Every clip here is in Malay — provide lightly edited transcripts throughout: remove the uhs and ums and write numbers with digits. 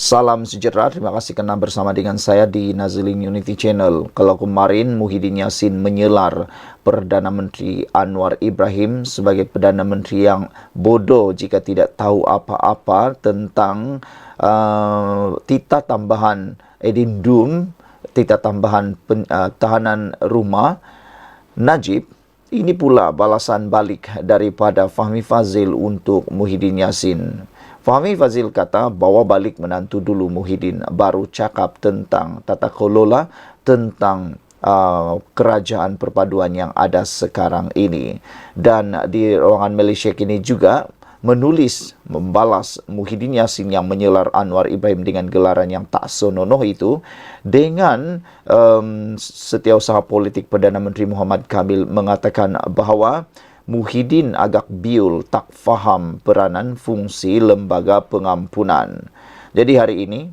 Salam sejahtera, terima kasih kerana bersama dengan saya di Nazilin Unity Channel. Kalau kemarin Muhyiddin Yassin menyelar Perdana Menteri Anwar Ibrahim sebagai Perdana Menteri yang bodoh jika tidak tahu apa-apa tentang titah tambahan edendum, titah tambahan tahanan rumah Najib. Ini pula balasan balik daripada Fahmi Fadzil untuk Muhyiddin Yassin. Fahmi Fadzil kata bawa balik menantu dulu Muhyiddin, baru cakap tentang tata kelola, tentang kerajaan perpaduan yang ada sekarang ini. Dan di ruangan Malaysia kini juga menulis, membalas Muhyiddin Yassin yang menyelar Anwar Ibrahim dengan gelaran yang tak senonoh itu dengan Setiausaha Politik Perdana Menteri Muhammad Kamil mengatakan bahawa Muhyiddin agak biul, tak faham peranan fungsi lembaga pengampunan. Jadi hari ini,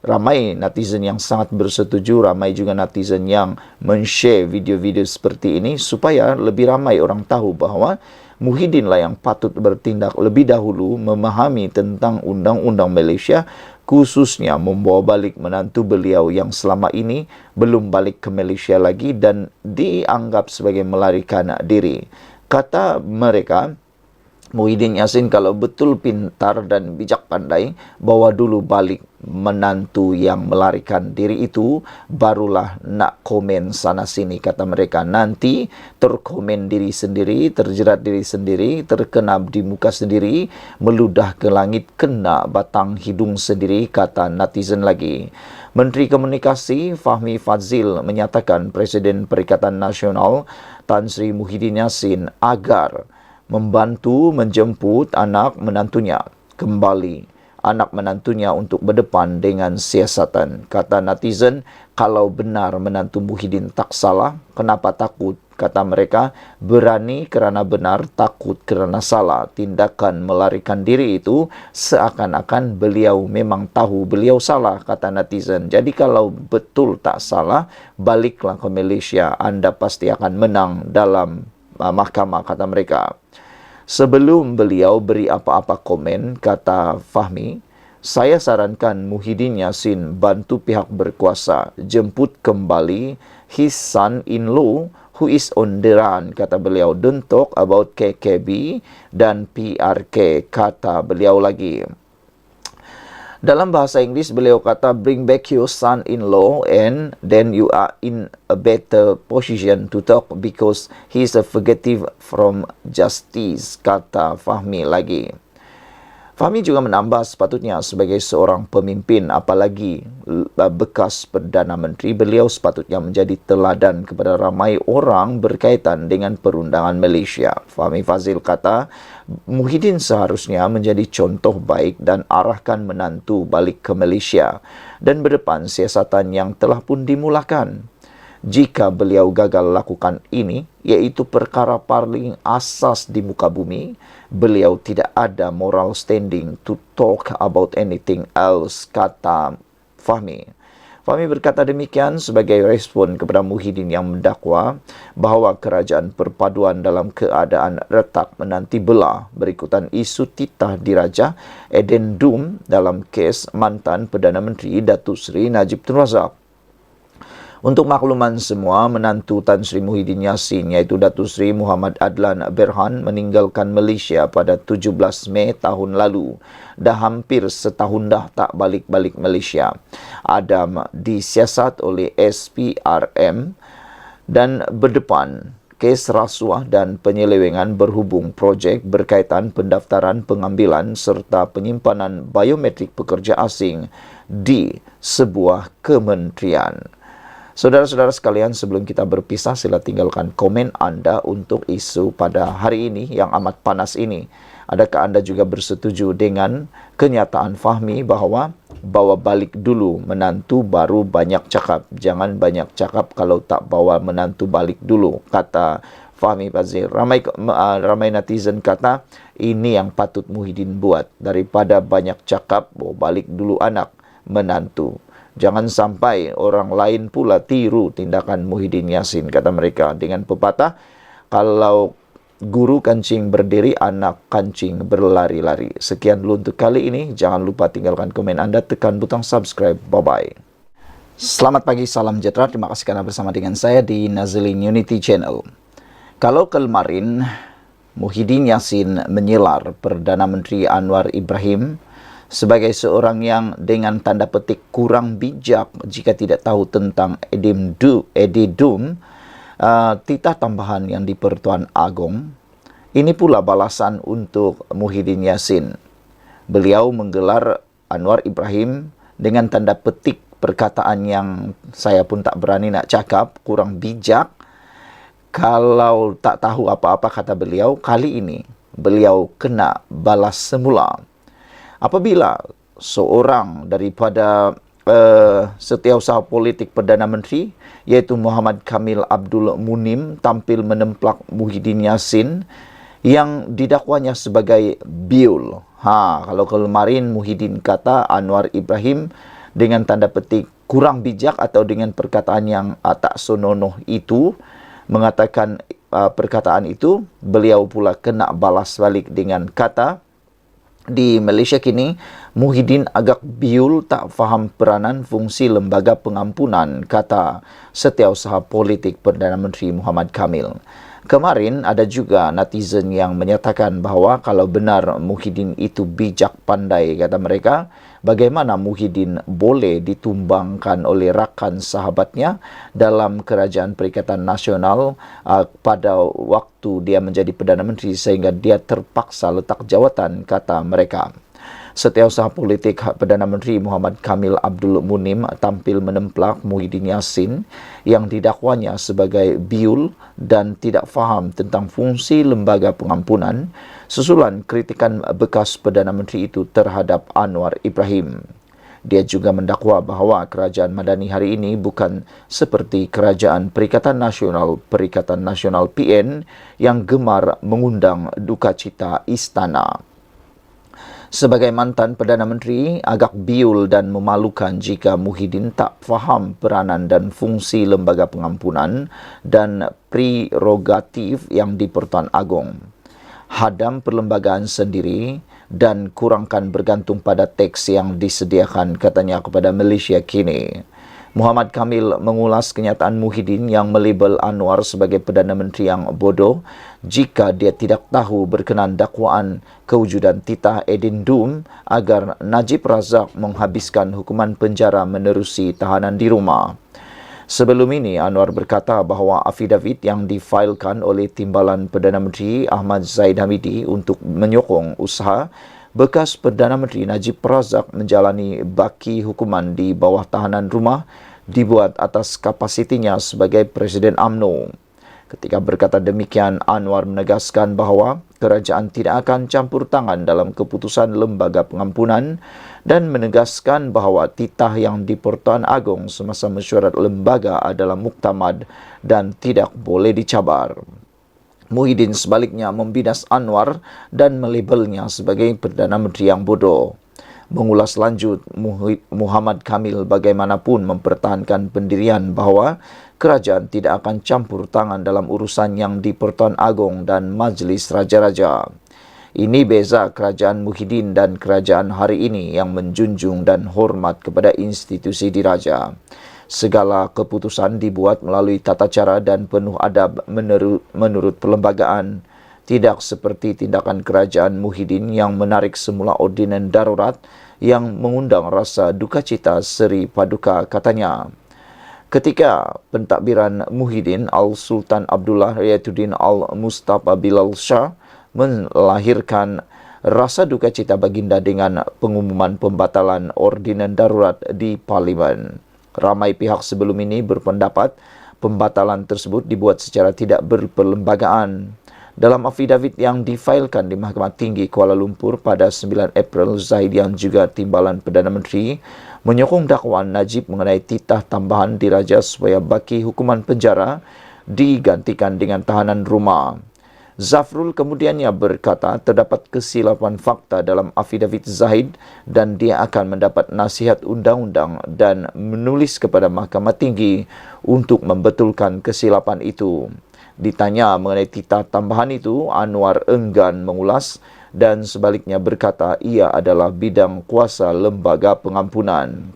ramai netizen yang sangat bersetuju, ramai juga netizen yang men-share video-video seperti ini supaya lebih ramai orang tahu bahawa Muhyiddin lah yang patut bertindak lebih dahulu memahami tentang undang-undang Malaysia, khususnya membawa balik menantu beliau yang selama ini belum balik ke Malaysia lagi dan dianggap sebagai melarikan diri. Kata mereka, Muhyiddin Yassin kalau betul pintar dan bijak pandai, bawa dulu balik menantu yang melarikan diri itu, barulah nak komen sana sini. Kata mereka, nanti terkomen diri sendiri, terjerat diri sendiri, terkenab di muka sendiri, meludah ke langit, kena batang hidung sendiri, kata netizen lagi. Menteri Komunikasi Fahmi Fadzil menyatakan Presiden Perikatan Nasional Tan Sri Muhyiddin Yassin agar membantu menjemput anak menantunya kembali, anak menantunya untuk berdepan dengan siasatan. Kata netizen, kalau benar menantu Muhyiddin tak salah, kenapa takut? Kata mereka, berani kerana benar, takut kerana salah. Tindakan melarikan diri itu seakan-akan beliau memang tahu beliau salah, kata netizen. Jadi kalau betul tak salah, baliklah ke Malaysia, anda pasti akan menang dalam mahkamah, kata mereka. Sebelum beliau beri apa-apa komen, kata Fahmi, saya sarankan Muhyiddin Yassin bantu pihak berkuasa jemput kembali his son-in-law who is on the run, kata beliau. Don't talk about KKB dan PRK, kata beliau lagi. Dalam bahasa Inggeris, beliau kata, bring back your son-in-law and then you are in a better position to talk because he is a fugitive from justice, kata Fahmi lagi. Fahmi juga menambah sepatutnya sebagai seorang pemimpin, apalagi bekas Perdana Menteri, beliau sepatutnya menjadi teladan kepada ramai orang berkaitan dengan perundangan Malaysia. Fahmi Fadzil kata, Muhyiddin seharusnya menjadi contoh baik dan arahkan menantu balik ke Malaysia dan berdepan siasatan yang telah pun dimulakan. Jika beliau gagal lakukan ini, iaitu perkara paling asas di muka bumi, beliau tidak ada moral standing to talk about anything else, kata Fahmi. Fahmi berkata demikian sebagai respon kepada Muhyiddin yang mendakwa bahawa kerajaan perpaduan dalam keadaan retak menanti belah berikutan isu titah diraja edendum dalam kes mantan Perdana Menteri Datuk Seri Najib Tun Razak. Untuk makluman semua, menantu Tan Sri Muhyiddin Yassin iaitu Datuk Seri Muhammad Adlan Berhan meninggalkan Malaysia pada 17 Mei tahun lalu. Dah hampir setahun dah tak balik-balik Malaysia. Adam disiasat oleh SPRM dan berdepan kes rasuah dan penyelewengan berhubung projek berkaitan pendaftaran pengambilan serta penyimpanan biometrik pekerja asing di sebuah kementerian. Saudara-saudara sekalian, sebelum kita berpisah, sila tinggalkan komen anda untuk isu pada hari ini yang amat panas ini. Adakah anda juga bersetuju dengan kenyataan Fahmi bahawa bawa balik dulu menantu baru banyak cakap? Jangan banyak cakap kalau tak bawa menantu balik dulu, kata Fahmi Fadzil. Ramai netizen kata ini yang patut Muhyiddin buat, daripada banyak cakap, bawa balik dulu anak menantu. Jangan sampai orang lain pula tiru tindakan Muhyiddin Yassin, kata mereka. Dengan pepatah, kalau guru kancing berdiri, anak kancing berlari-lari. Sekian dulu untuk kali ini. Jangan lupa tinggalkan komen Anda, tekan butang subscribe. Bye-bye. Selamat pagi, salam sejahtera. Terima kasih karena bersama dengan saya di Nazilin Unity Channel. Kalau kemarin Muhyiddin Yassin menyelar Perdana Menteri Anwar Ibrahim sebagai seorang yang dengan tanda petik kurang bijak jika tidak tahu tentang edidum, titah tambahan yang di Pertuan Agong. Ini pula balasan untuk Muhyiddin Yassin. Beliau menggelar Anwar Ibrahim dengan tanda petik perkataan yang saya pun tak berani nak cakap, kurang bijak. Kalau tak tahu apa-apa, kata beliau, kali ini beliau kena balas semula. Apabila seorang daripada setiausaha politik Perdana Menteri, yaitu Muhammad Kamil Abdul Munim, tampil menemplak Muhyiddin Yassin yang didakwanya sebagai biul. Kalau kemarin Muhyiddin kata Anwar Ibrahim dengan tanda petik kurang bijak atau dengan perkataan yang tak senonoh itu, mengatakan perkataan itu, beliau pula kena balas balik dengan kata, di Malaysia kini, Muhyiddin agak biul, tak faham peranan fungsi lembaga pengampunan, kata setiausaha politik Perdana Menteri Muhammad Kamil. Kemarin ada juga netizen yang menyatakan bahawa kalau benar Muhyiddin itu bijak pandai, kata mereka, bagaimana Muhyiddin boleh ditumbangkan oleh rakan sahabatnya dalam Kerajaan Perikatan Nasional pada waktu dia menjadi Perdana Menteri sehingga dia terpaksa letak jawatan, kata mereka. Setiausaha politik Perdana Menteri Muhammad Kamil Abdul Munim tampil menemplak Muhyiddin Yassin yang didakwanya sebagai biul dan tidak faham tentang fungsi lembaga pengampunan susulan kritikan bekas Perdana Menteri itu terhadap Anwar Ibrahim. Dia juga mendakwa bahawa kerajaan Madani hari ini bukan seperti Kerajaan Perikatan Nasional PN yang gemar mengundang duka cita istana. Sebagai mantan Perdana Menteri, agak biul dan memalukan jika Muhyiddin tak faham peranan dan fungsi lembaga pengampunan dan prerogatif yang di Pertuan Agong. Hadam perlembagaan sendiri dan kurangkan bergantung pada teks yang disediakan, katanya kepada Malaysia kini. Muhammad Kamil mengulas kenyataan Muhyiddin yang melabel Anwar sebagai Perdana Menteri yang bodoh jika dia tidak tahu berkenaan dakwaan kewujudan titah edendum agar Najib Razak menghabiskan hukuman penjara menerusi tahanan di rumah. Sebelum ini, Anwar berkata bahawa afidavit yang difailkan oleh Timbalan Perdana Menteri Ahmad Zahid Hamidi untuk menyokong usaha bekas Perdana Menteri Najib Razak menjalani baki hukuman di bawah tahanan rumah dibuat atas kapasitinya sebagai Presiden UMNO. Ketika berkata demikian, Anwar menegaskan bahawa kerajaan tidak akan campur tangan dalam keputusan lembaga pengampunan dan menegaskan bahawa titah yang di Pertuan Agong semasa mesyuarat lembaga adalah muktamad dan tidak boleh dicabar. Muhyiddin sebaliknya membidas Anwar dan melabelnya sebagai Perdana Menteri yang bodoh. Mengulas lanjut, Muhammad Kamil bagaimanapun mempertahankan pendirian bahawa kerajaan tidak akan campur tangan dalam urusan yang di Pertuan Agong dan Majlis Raja-Raja. Ini beza kerajaan Muhyiddin dan kerajaan hari ini yang menjunjung dan hormat kepada institusi diraja. Segala keputusan dibuat melalui tata cara dan penuh adab menurut perlembagaan. Tidak seperti tindakan kerajaan Muhyiddin yang menarik semula ordinan darurat yang mengundang rasa duka cita seri paduka, katanya. Ketika pentadbiran Muhyiddin, Al-Sultan Abdullah Riyatuddin Al-Mustafa Bilal Shah melahirkan rasa duka cita baginda dengan pengumuman pembatalan ordinan darurat di Parlimen. Ramai pihak sebelum ini berpendapat pembatalan tersebut dibuat secara tidak berperlembagaan. Dalam afidavit yang difailkan di Mahkamah Tinggi Kuala Lumpur pada 9 April, Zahid yang juga Timbalan Perdana Menteri menyokong dakwaan Najib mengenai titah tambahan diraja supaya baki hukuman penjara digantikan dengan tahanan rumah. Zafrul kemudiannya berkata terdapat kesilapan fakta dalam afidavit Zahid dan dia akan mendapat nasihat undang-undang dan menulis kepada Mahkamah Tinggi untuk membetulkan kesilapan itu. Ditanya mengenai titah tambahan itu, Anwar enggan mengulas dan sebaliknya berkata ia adalah bidang kuasa lembaga pengampunan.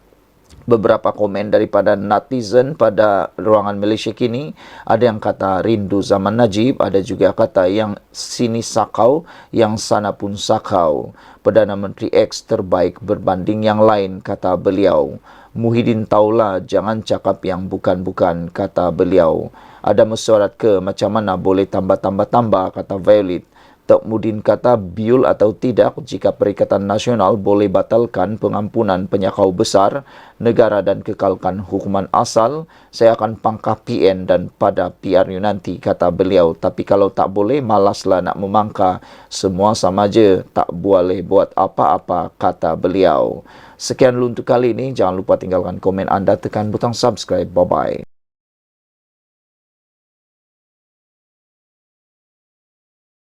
Beberapa komen daripada netizen pada ruangan Malaysia kini, ada yang kata rindu zaman Najib, ada juga kata yang sini sakau, yang sana pun sakau. Perdana Menteri X terbaik berbanding yang lain, kata beliau. Muhyiddin taulah, jangan cakap yang bukan-bukan, kata beliau. Ada mesyuarat ke macam mana boleh tambah-tambah-tambah, kata Violet. Tok Mudin kata biul atau tidak jika Perikatan Nasional boleh batalkan pengampunan penyakau besar negara dan kekalkan hukuman asal, saya akan pangkah PN dan pada PRU nanti, kata beliau. Tapi kalau tak boleh, malaslah nak memangkah. Semua sama je, tak boleh buat apa-apa, kata beliau. Sekian dulu untuk kali ini. Jangan lupa tinggalkan komen anda, tekan butang subscribe. Bye-bye.